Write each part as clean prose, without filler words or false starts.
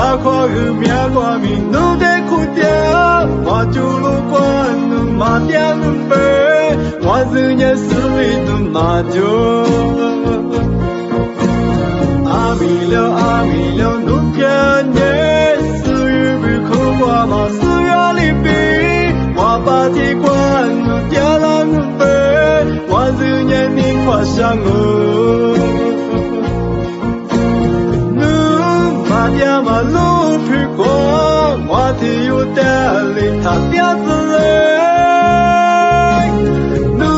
사과의 미안함이 눈에 굳어 마주로 관는 마디하는 배 완전히 슬리도 마저 아밀려 눈편에 수입을 그와마 수야리비 와바티 관는 야라는 배 완전히 닝과샹은 Madiama lupi kwa wati utali tapiazle Nu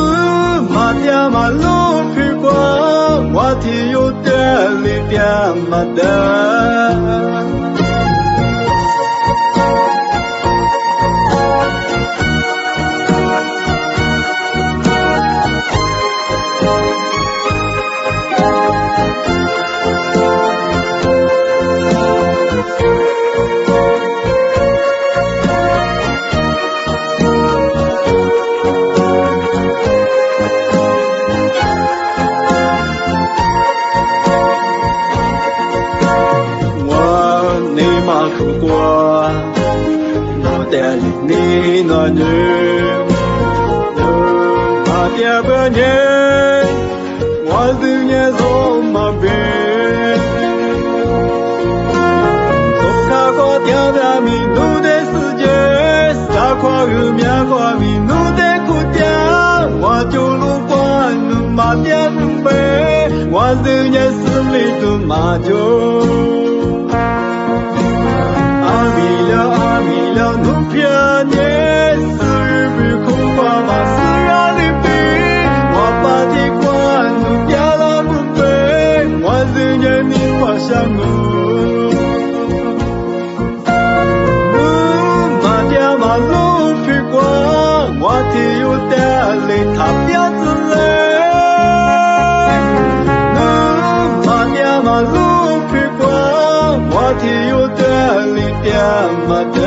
Madiama lupi kwa wati utali tiamada你那女，马爹不念，我是念什么病？走开过条条迷路的世界，傻瓜与面瓜迷路的苦调，我就路过你马爹能背，我是念死里的马就。아밀려 눈편에 술을 공부하마 쓰라리비 와바디과 눈야라 무배 완전히 니와샹우 눈마디아마 루피과 와티유 때알리 탑야즈레 눈마디아마 루피과 와티유 때알리 띠아마다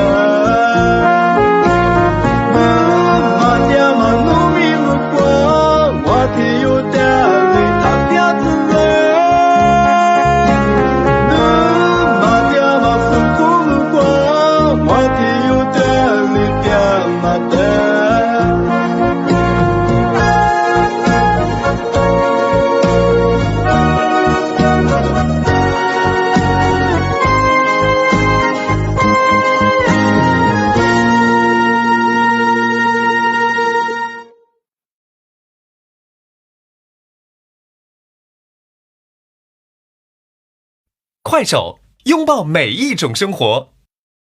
快手，拥抱每一种生活。